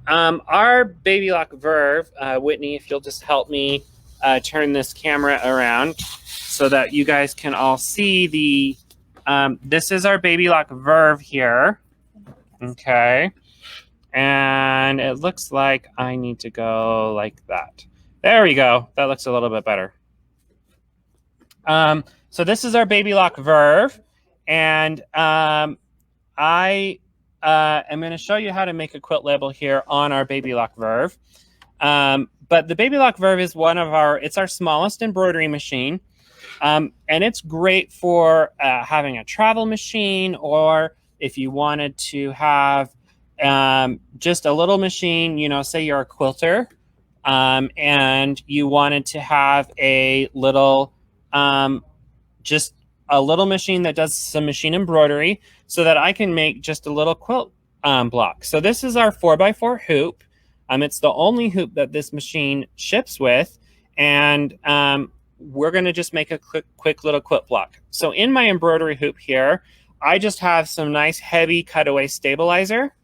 our Baby Lock Verve, Whitney, if you'll just help me turn this camera around so that you guys can all see the, this is our Baby Lock Verve here. Okay. And it looks like I need to go like that. There we go. That looks a little bit better. So this is our Baby Lock Verve. And I am going to show you how to make a quilt label here on our Baby Lock Verve. But the Baby Lock Verve is it's our smallest embroidery machine. And it's great for having a travel machine, or if you wanted to have just a little machine, you know, say you're a quilter, and you wanted to have a little, just a little machine that does some machine embroidery so that I can make just a little quilt block. So this is our 4x4 hoop. It's the only hoop that this machine ships with. And we're going to just make a quick little quilt block. So in my embroidery hoop here, I just have some nice heavy cutaway stabilizer.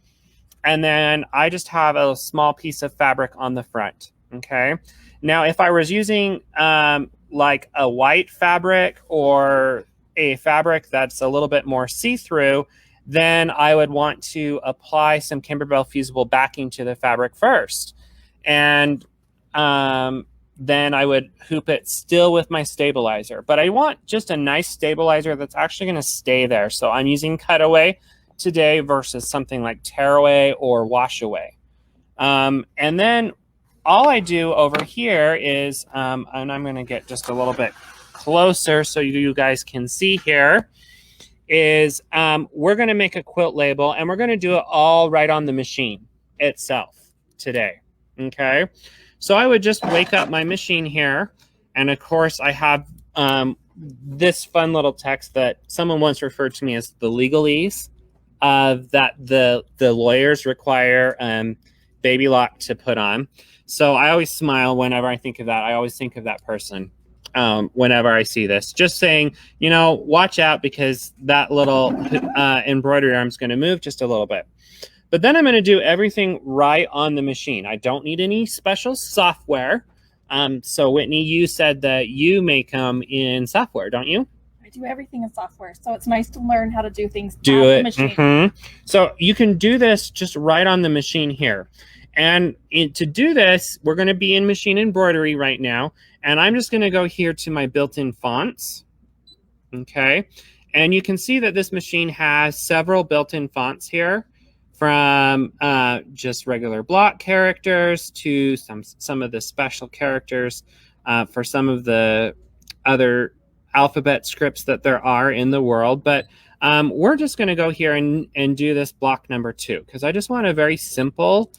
And then I just have a small piece of fabric on the front. Okay. Now, if I was using like a white fabric or a fabric that's a little bit more see-through, then I would want to apply some Kimberbell fusible backing to the fabric first. And then I would hoop it still with my stabilizer. But I want just a nice stabilizer that's actually going to stay there. So I'm using cutaway today versus something like tearaway or wash away. And then all I do over here is, and I'm going to get just a little bit closer so you guys can see here, is we're going to make a quilt label, and we're going to do it all right on the machine itself today. Okay. So I would just wake up my machine here. And of course I have this fun little text that someone once referred to me as the legalese that the lawyers require Baby Lock to put on. So I always smile whenever I think of that. I always think of that person whenever I see this. Just saying, you know, watch out, because that little embroidery arm is going to move just a little bit. But then I'm going to do everything right on the machine. I don't need any special software. So Whitney, you said that you make them in software, don't you? I do everything in software, so it's nice to learn how to do things on the machine. Mm-hmm. So you can do this just right on the machine here. And to do this, we're going to be in machine embroidery right now. And I'm just going to go here to my built-in fonts. Okay. And you can see that this machine has several built-in fonts here, from just regular block characters to some of the special characters for some of the other alphabet scripts that there are in the world. But we're just going to go here and do this block number 2, because I just want a very simple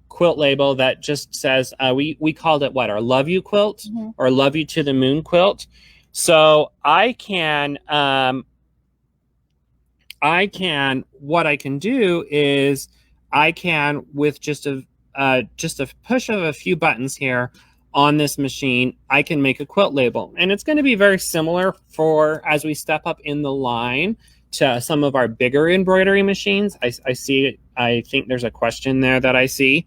quilt label that just says, we called it what, our Love You quilt, mm-hmm. or Love You to the Moon quilt. So what I can do is I can, with just a push of a few buttons here on this machine, I can make a quilt label. And it's going to be very similar as we step up in the line to some of our bigger embroidery machines. I think there's a question there that I see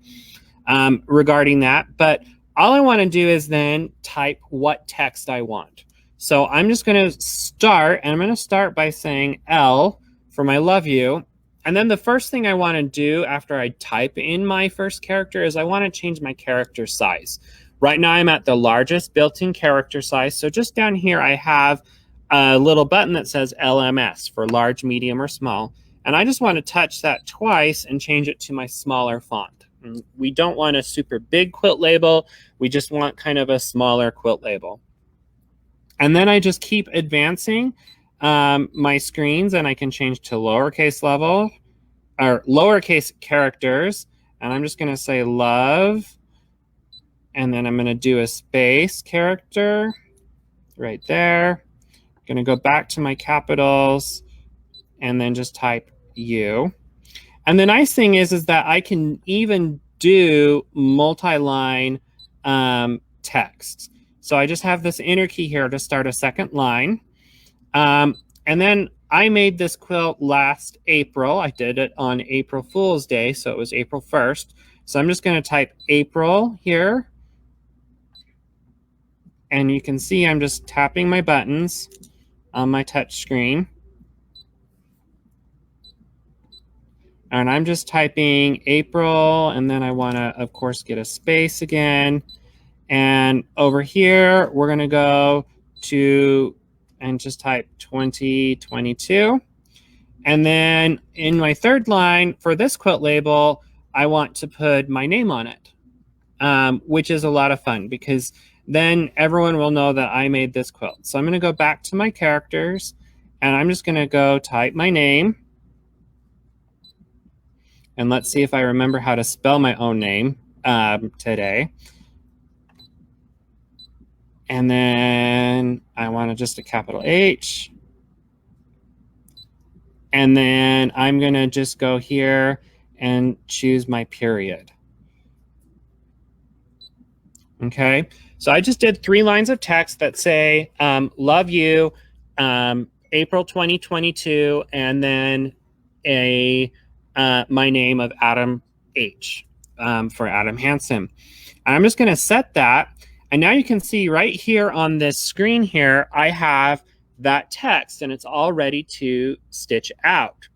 regarding that. But all I want to do is then type what text I want. So I'm just going to start, and I'm going to start by saying L for my Love You. And then the first thing I want to do after I type in my first character is I want to change my character size. Right now I'm at the largest built-in character size. So just down here I have a little button that says LMS for large, medium, or small. And I just want to touch that twice and change it to my smaller font. And we don't want a super big quilt label. We just want kind of a smaller quilt label. And then I just keep advancing my screens, and I can change to lowercase level or lowercase characters. And I'm just going to say love. And then I'm going to do a space character right there. I'm going to go back to my capitals and then just type U. And the nice thing is that I can even do multi-line text. So I just have this enter key here to start a second line. And then I made this quilt last April. I did it on April Fool's Day, so it was April 1st. So I'm just going to type April here. And you can see I'm just tapping my buttons on my touch screen. And I'm just typing April, and then I want to, of course, get a space again. And over here, we're going to go to and just type 2022. And then in my third line for this quilt label, I want to put my name on it, which is a lot of fun because then everyone will know that I made this quilt. So I'm going to go back to my characters, and I'm just going to go type my name. And let's see if I remember how to spell my own name today. And then I want just a capital H. And then I'm going to just go here and choose my period. Okay, so I just did 3 lines of text that say, love you, April 2022, and then my name of Adam H for Adam Hansen. And I'm just going to set that. And now you can see right here on this screen here, I have that text and it's all ready to stitch out.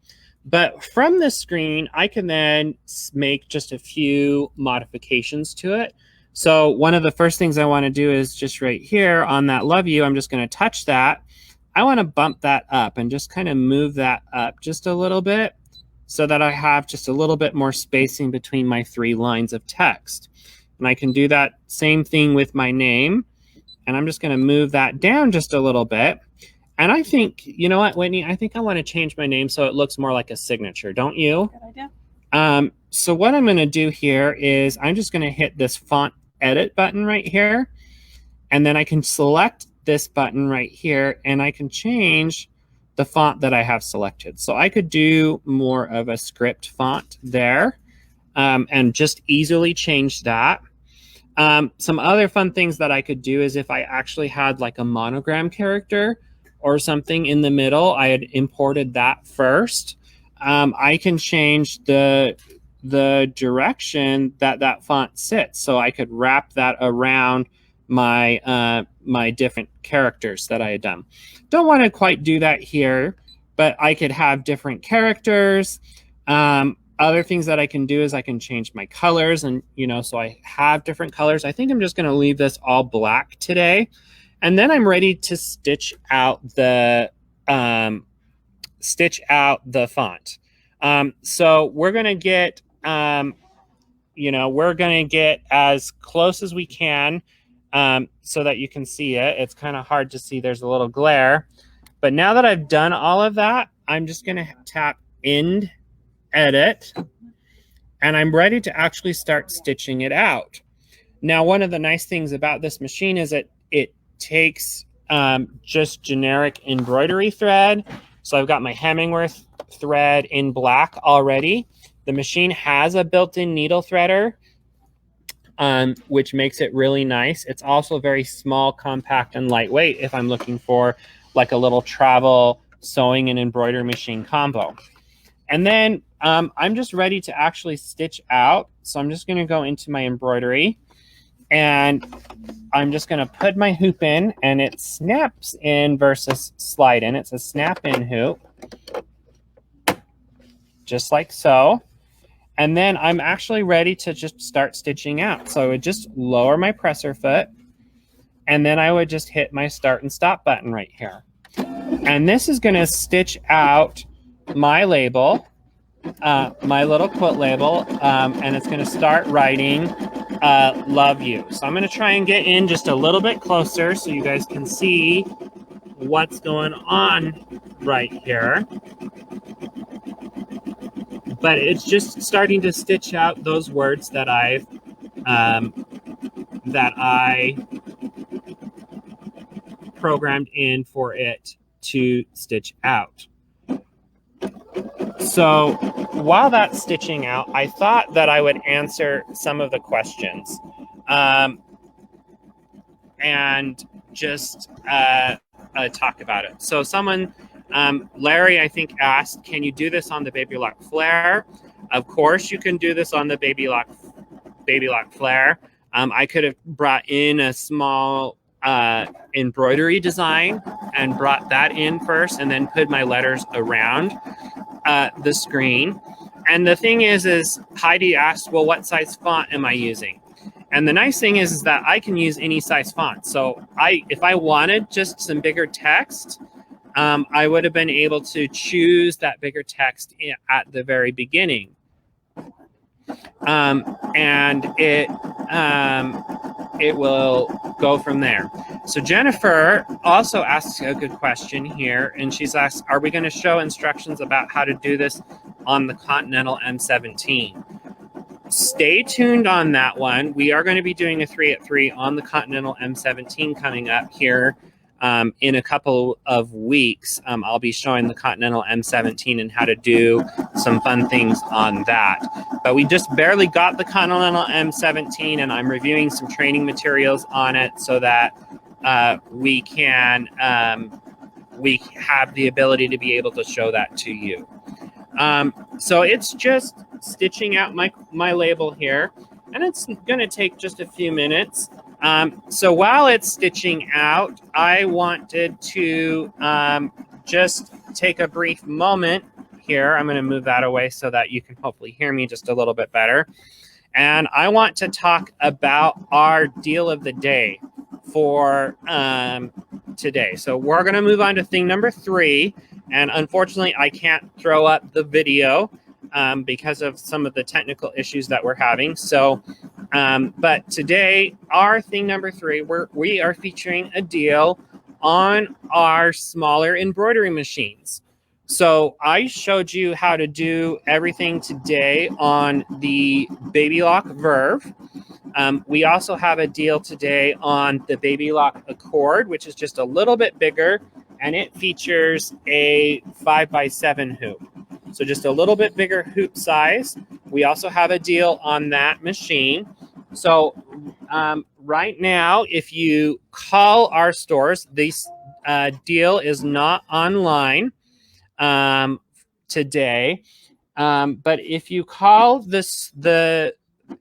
But from this screen, I can then make just a few modifications to it. So one of the first things I want to do is just right here on that love you, I'm just going to touch that. I want to bump that up and just kind of move that up just a little bit so that I have just a little bit more spacing between my 3 lines of text. And I can do that same thing with my name. And I'm just going to move that down just a little bit. And I think, you know what, Whitney, I think I want to change my name so it looks more like a signature. Don't you? Good idea. So what I'm going to do here is I'm just going to hit this font edit button right here. And then I can select this button right here and I can change the font that I have selected. So I could do more of a script font there and just easily change that. Some other fun things that I could do is if I actually had like a monogram character or something in the middle, I had imported that first. I can change the direction that that font sits. So I could wrap that around my my different characters that I had done. Don't want to quite do that here, but I could have different characters. Other things that I can do is I can change my colors and, you know, so I have different colors. I think I'm just going to leave this all black today. And then I'm ready to stitch out the font. So we're going to get, we're going to get as close as we can so that you can see it. It's kind of hard to see. There's a little glare. But now that I've done all of that, I'm just going to tap End Edit, and I'm ready to actually start stitching it out. Now, one of the nice things about this machine is that it takes just generic embroidery thread. So I've got my Hemingworth thread in black already. The machine has a built-in needle threader, which makes it really nice. It's also very small, compact, and lightweight if I'm looking for like a little travel sewing and embroidery machine combo. And then I'm just ready to actually stitch out. So I'm just going to go into my embroidery and I'm just going to put my hoop in, and it snaps in versus slide in. It's a snap in hoop, just like so. And then I'm actually ready to just start stitching out. So I would just lower my presser foot, and then I would just hit my start and stop button right here. And this is going to stitch out my label, my little quilt label, and it's going to start writing love you. So I'm going to try and get in just a little bit closer so you guys can see what's going on right here. But it's just starting to stitch out those words that I programmed in for it to stitch out. So while that's stitching out, I thought that I would answer some of the questions and just talk about it. So someone Larry, I think, asked, can you do this on the Baby Lock Flare? Of course, you can do this on the Baby Lock Flare. I could have brought in a small embroidery design and brought that in first and then put my letters around the screen. And the thing is Heidi asked, well, what size font am I using? And the nice thing is that I can use any size font. So if I wanted just some bigger text, I would have been able to choose that bigger text at the very beginning. And it will go from there. So Jennifer also asks a good question here, and she's asked, are we going to show instructions about how to do this on the Continental M17? Stay tuned on that one. We are going to be doing a 3-at-3 on the Continental M17 coming up here in a couple of weeks. I'll be showing the Continental M17 and how to do some fun things on that. But we just barely got the Continental M17, and I'm reviewing some training materials on it so that we have the ability to be able to show that to you. So it's just stitching out my label here, and it's going to take just a few minutes. So while it's stitching out, I wanted to just take a brief moment here. I'm going to move that away so that you can hopefully hear me just a little bit better. And I want to talk about our deal of the day for today. So we're going to move on to thing number 3. And unfortunately, I can't throw up the video because of some of the technical issues that we're having. So, but today, our thing number 3, we are featuring a deal on our smaller embroidery machines. So I showed you how to do everything today on the Baby Lock Verve. We also have a deal today on the Baby Lock Accord, which is just a little bit bigger, and it features a 5x7 hoop. So just a little bit bigger hoop size. We also have a deal on that machine. So right now, if you call our stores, this deal is not online today. But if you call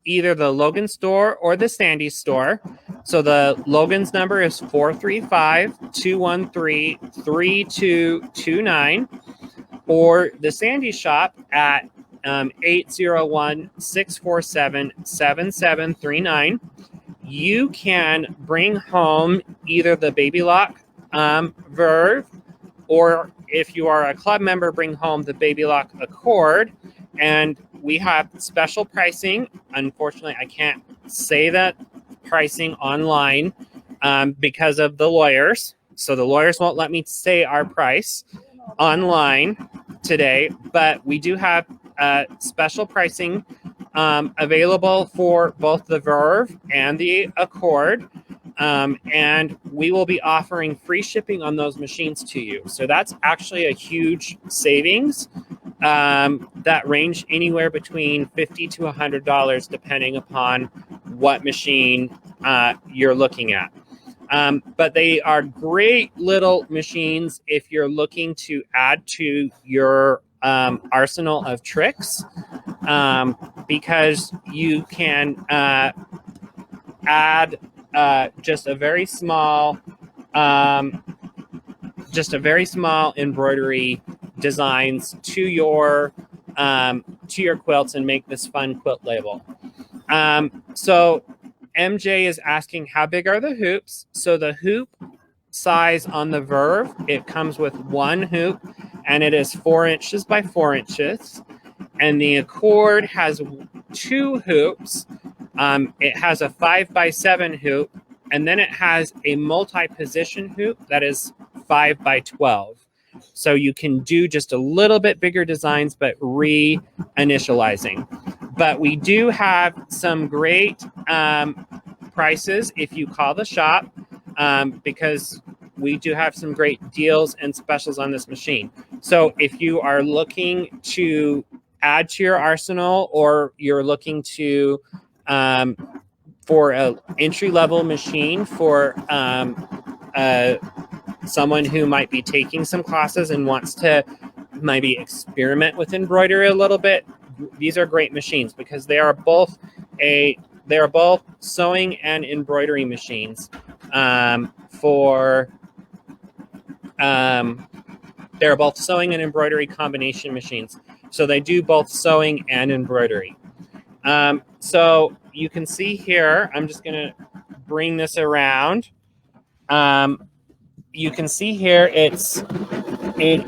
either the Logan store or the Sandy store, so the Logan's number is 435-213-3229, or the Sandy shop at 801-647-7739. You can bring home either the Baby Lock Verve, or if you are a club member, bring home the Baby Lock Accord. And we have special pricing. Unfortunately, I can't say that pricing online because of the lawyers. So the lawyers won't let me say our price online today, but we do have special pricing available for both the Verve and the Accord. And we will be offering free shipping on those machines to you. So that's actually a huge savings that range anywhere between $50 to $100, depending upon what machine you're looking at. But they are great little machines if you're looking to add to your arsenal of tricks, because you can add just a very small embroidery designs to your quilts and make this fun quilt label. So MJ is asking, how big are the hoops? So the hoop size on the Verve, it comes with one hoop, and it is 4 inches by 4 inches. And the Accord has 2 hoops. It has a 5x7 hoop, and then it has a multi-position hoop that is 5x12. So you can do just a little bit bigger designs, but re-initializing. But we do have some great prices if you call the shop, because we do have some great deals and specials on this machine. So if you are looking to add to your arsenal, or you're looking to for an entry-level machine for someone who might be taking some classes and wants to maybe experiment with embroidery a little bit, these are great machines because they are both sewing and embroidery machines. They're both sewing and embroidery combination machines. So they do both sewing and embroidery. So you can see here, I'm just going to bring this around. You can see here it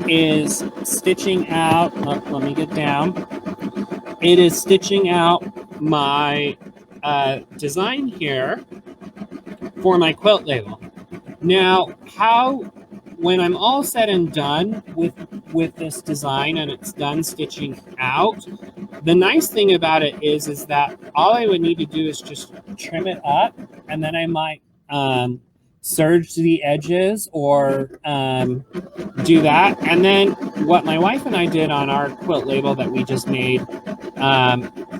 is stitching out. Oh, let me get down. It is stitching out my design here for my quilt label. Now, when I'm all said and done with this design and it's done stitching out, the nice thing about it is that all I would need to do is just trim it up, and then I might serge the edges or do that. And then what my wife and I did on our quilt label that we just made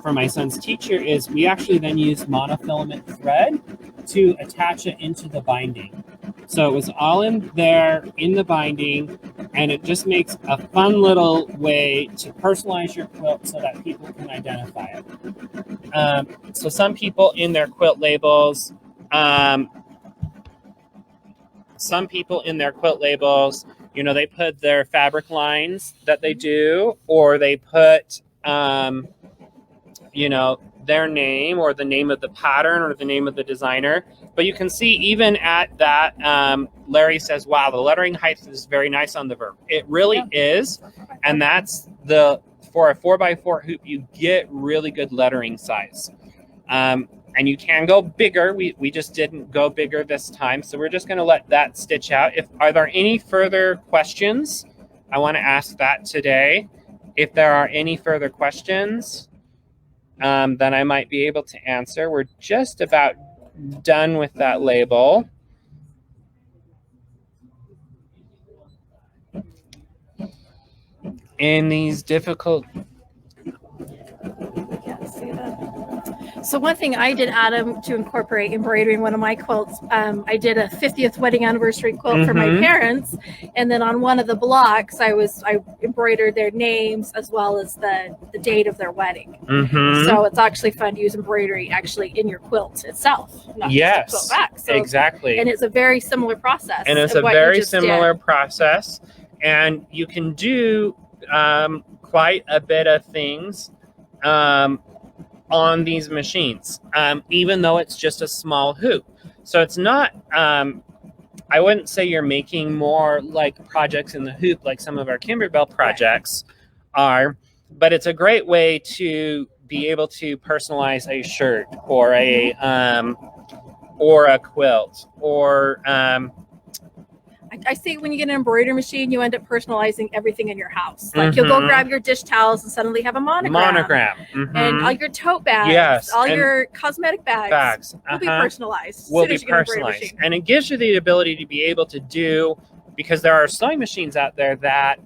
for my son's teacher is we actually then used monofilament thread to attach it into the binding. So it was all in there in the binding, and it just makes a fun little way to personalize your quilt so that people can identify it. So some people in their quilt labels, you know, they put their fabric lines that they do, or they put, you know, their name or the name of the pattern or the name of the designer. But you can see even at that, Larry says, wow, the lettering height is very nice on the Verve. It really is. And that's for a 4x4 hoop, you get really good lettering size. And you can go bigger. We just didn't go bigger this time. So we're just going to let that stitch out. Are there any further questions? I want to ask that today. If there are any further questions, then I might be able to answer. We're just about done with that label. In these difficult... So one thing I did, Adam, to incorporate embroidery in one of my quilts, I did a 50th wedding anniversary quilt for my parents, and then on one of the blocks, I embroidered their names as well as the date of their wedding. So it's actually fun to use embroidery actually in your quilt itself, not just the quilt back. So, exactly. And it's a very similar process. And it's a very similar process, and you can do quite a bit of things on these machines, even though it's just a small hoop. So it's not, I wouldn't say you're making more like projects in the hoop like some of our Kimberbell projects are, but it's a great way to be able to personalize a shirt or a quilt or I see when you get an embroidery machine, you end up personalizing everything in your house. Like you'll go grab your dish towels and suddenly have a monogram. And all your tote bags, all your cosmetic bags will be personalized. And it gives you the ability to be able to do, because there are sewing machines out there that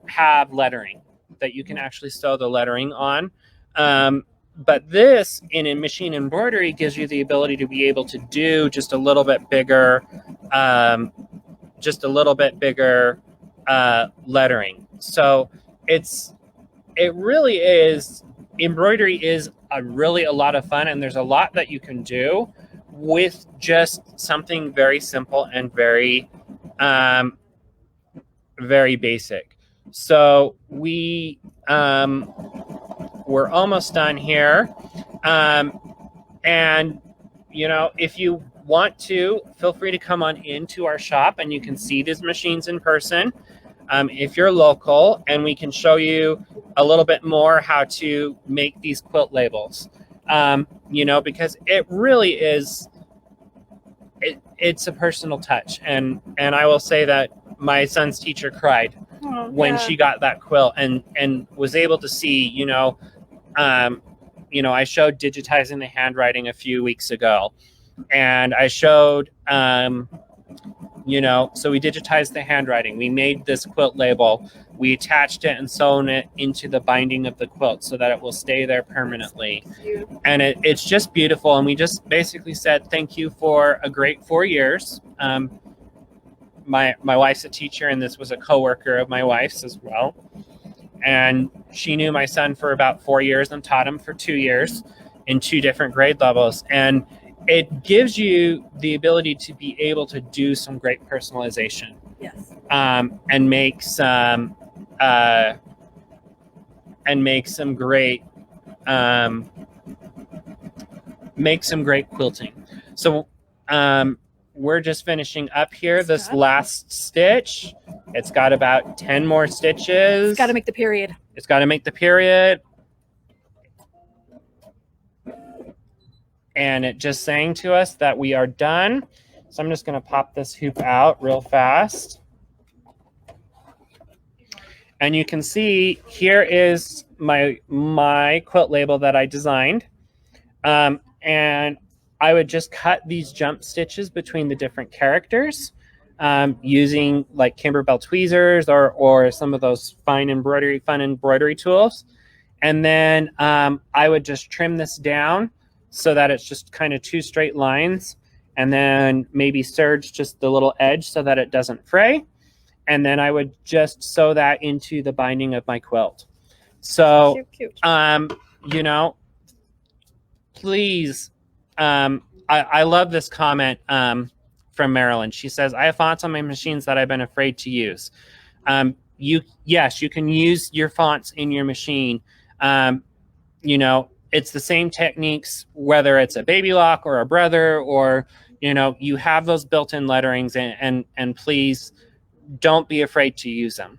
have lettering that you can actually sew the lettering on. But this in a machine embroidery gives you the ability to be able to do just a little bit bigger lettering. So it really is, embroidery is a lot of fun, and there's a lot that you can do with just something very simple and very very basic. So we're almost done here. And, you know, if you want to, feel free to come on into our shop and you can see these machines in person. If you're local, and we can show you a little bit more how to make these quilt labels. You know, because it really is, it's a personal touch. And I will say that my son's teacher cried when she got that quilt and was able to see, you know, I showed digitizing the handwriting a few weeks ago, and I showed, so we digitized the handwriting. We made this quilt label we attached it and sewn it into the binding of the quilt so that it will stay there permanently. And it's just beautiful. And we just basically said thank you for a great 4 years. My wife's a teacher, and this was a coworker of my wife's as well. And she knew my son for about 4 years and taught him for 2 years in 2 different grade levels. And it gives you the ability to be able to do some great personalization. Yes. And make some great quilting. So we're just finishing up here this last stitch. It's got about 10 more stitches. It's got to make the period. It's got to make the period. And it just saying to us that we are done. So I'm just going to pop this hoop out real fast. And you can see here is my quilt label that I designed. And I would just cut these jump stitches between the different characters using like Kimberbell tweezers or some of those fun embroidery tools. And then I would just trim this down so that it's just kind of 2 straight lines, and then maybe serge just the little edge so that it doesn't fray. And then I would just sew that into the binding of my quilt. So, cute. You know, please, I love this comment from Marilyn. She says, I have fonts on my machines that I've been afraid to use. Yes, you can use your fonts in your machine. You know, it's the same techniques, whether it's a Baby Lock or a Brother, or, you know, you have those built-in letterings, and please don't be afraid to use them.